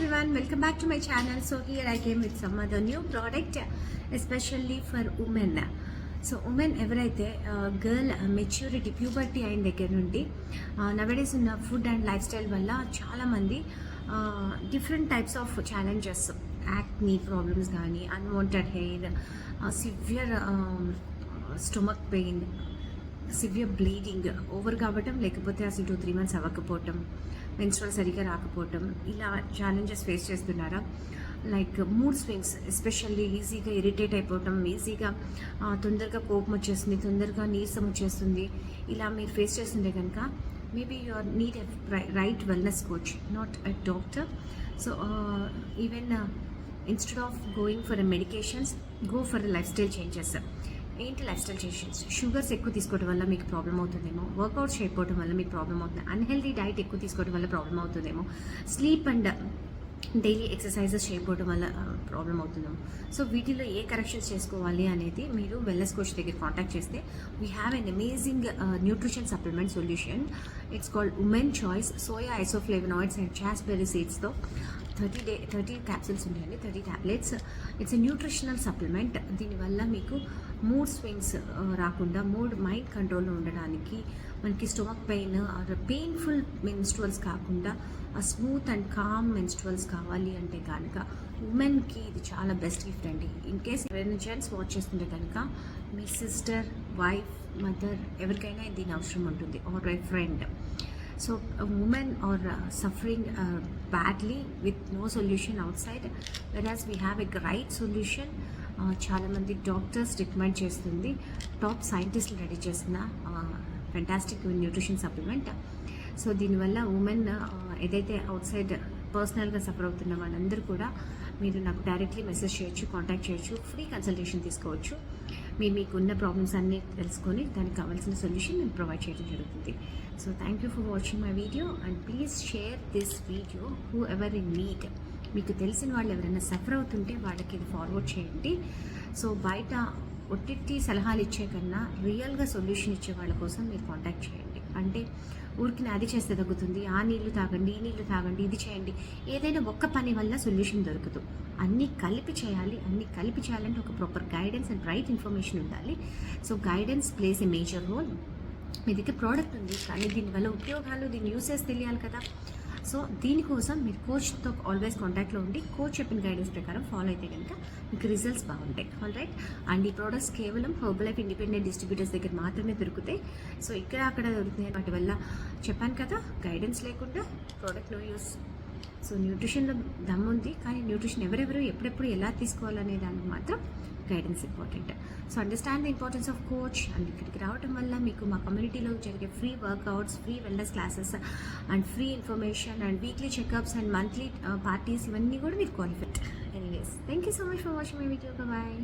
everyone, welcome back to my channel. So here I came with some other new product, especially for women. So women ఎవరైతే girl maturity puberty అయిన దగ్గర నుండి నవడేస్ ఉన్న food and life style వల్ల చాలామంది different types of challenges, acne problems కానీ, unwanted hair, severe stomach pain, severe bleeding, over కావటం, లేకపోతే అసలు 2-3 months అవ్వకపోవటం, మెన్స్ట్రువల్ సరిగ్గా రాకపోవటం, ఇలా ఛాలెంజెస్ ఫేస్ చేస్తున్నారా? లైక్ మూడ్ స్వింగ్స్, ఎస్పెషల్లీ ఈజీగా ఇరిటేట్ అయిపోవటం, ఈజీగా తొందరగా కోపం వచ్చేస్తుంది, తొందరగా నీరసం వచ్చేస్తుంది, ఇలా మీరు ఫేస్ చేస్తుంటే కనుక maybe you are need a right wellness coach, not a doctor. So even instead of going for medications, go for lifestyle changes. ఏంటి లైఫ్ స్టైల్ చేంజెస్? షుగర్స్ ఎక్కువ తీసుకోవడం వల్ల మీకు ప్రాబ్లం అవుతుందేమో, వర్కౌట్స్ చేయకపోవడం వల్ల మీకు ప్రాబ్లం అవుతుంది, అన్హెల్దీ డైట్ ఎక్కువ తీసుకోవడం వల్ల ప్రాబ్లం అవుతుందేమో, స్లీప్ అండ్ డైలీ ఎక్సర్సైజెస్ చేయకపోవడం వల్ల ప్రాబ్లం అవుతుందేమో. సో వీటిలో ఏ కరెక్షన్స్ చేసుకోవాలి అనేది మీరు వెల్నెస్ కోచ్ దగ్గర కాంటాక్ట్ చేస్తే we have an amazing nutrition supplement solution. It's called women choice soya isoflavonoids and chasteberry సీడ్స్తో 30 క్యాప్సూల్స్ ఉంటాయండి, 30 tablets. It's a nutritional supplement. దీనివల్ల మీకు మూడ్ స్వింగ్స్ రాకుండా, మైండ్ కంట్రోల్లో ఉండడానికి, మనకి stomach pain or painful menstruals కాకుండా స్మూత్ అండ్ కామ్ మెన్స్ట్రువల్స్ కావాలి అంటే కనుక ఉమెన్కి ఇది చాలా బెస్ట్ గిఫ్ట్ అండి. ఇన్ కేస్ ఎవరైనా జెంట్స్ వాచ్ చేస్తుంటే కనుక మీ సిస్టర్, వైఫ్, మదర్ ఎవరికైనా దీని అవసరం ఉంటుంది, or my friend. So a women are suffering badly with no solution outside, whereas we have a great solution. చాలా మంది డాక్టర్స్ రికమెండ్ చేస్తుంది, టాప్ సైంటిస్టులు రెడీ చేసిన ఫెంటాస్టిక్ న్యూట్రిషన్ సప్లిమెంట్. సో దీనివల్ల ఉమెన్ ఏదైతే అవుట్ సైడ్ పర్సనల్గా సఫర్ అవుతున్న వాళ్ళందరూ కూడా మీరు నాకు డైరెక్ట్లీ మెసేజ్ చేయొచ్చు, కాంటాక్ట్ చేయొచ్చు, ఫ్రీ కన్సల్టేషన్ తీసుకోవచ్చు. మీకున్న ప్రాబ్లమ్స్ అన్నీ తెలుసుకొని దానికి కావాల్సిన సొల్యూషన్ నేను ప్రొవైడ్ చేయడం జరుగుతుంది. So thank you for watching my video and please share this video who ever in need. మీకు తెలిసిన వాళ్ళు ఎవరైనా సఫర్ అవుతుంటే వాళ్ళకి ఇది ఫార్వర్డ్ చేయండి. సో బయట ఒట్టి సలహాలు ఇచ్చే కన్నా రియల్గా సొల్యూషన్ ఇచ్చే వాళ్ళ కోసం మీరు కాంటాక్ట్ చేయండి. అంటే ఊరికి అది చేస్తే తగ్గుతుంది, ఆ నీళ్లు తాగండి, ఈ నీళ్లు తాగండి, ఇది చేయండి, ఏదైనా ఒక్క పని వల్ల సొల్యూషన్ దొరకదు. అన్నీ కలిపి చేయాలి. అన్నీ కలిపి చేయాలంటే ఒక proper guidance and right information ఉండాలి. So guidance place a major role. మీ దగ్గర ప్రోడక్ట్ ఉంది కానీ దీనివల్ల ఉపయోగాలు, దీని యూసెస్ తెలియాలి కదా. సో దీనికోసం మీరు కోచ్తో ఆల్వేస్ కాంటాక్ట్లో ఉండి కోచ్ చెప్పిన గైడెన్స్ ప్రకారం ఫాలో అయితే కనుక మీకు రిజల్ట్స్ బాగుంటాయి. All right. అండ్ ఈ ప్రోడక్ట్స్ కేవలం హెర్బల్ లైఫ్ ఇండిపెండెంట్ డిస్ట్రిబ్యూటర్స్ దగ్గర మాత్రమే దొరుకుతాయి. సో ఇక్కడ అక్కడ దొరుకుతాయి. వాటి వల్ల చెప్పాను కదా, గైడెన్స్ లేకుండా ప్రోడక్ట్ నో యూస్. సో న్యూట్రిషన్లో దమ్ ఉంది, కానీ న్యూట్రిషన్ ఎవరెవరు ఎప్పుడెప్పుడు ఎలా తీసుకోవాలనే దానికి మాత్రం guidance important. So understand the importance of coach. And ఇక్కడికి రావడం వల్ల మీకు మా కమ్యూనిటీలో జరిగే free workouts, free wellness classes and free information and weekly checkups and monthly parties, ఇవన్నీ కూడా మీరు qualified. Anyways, thank you so much for watching my video. Bye.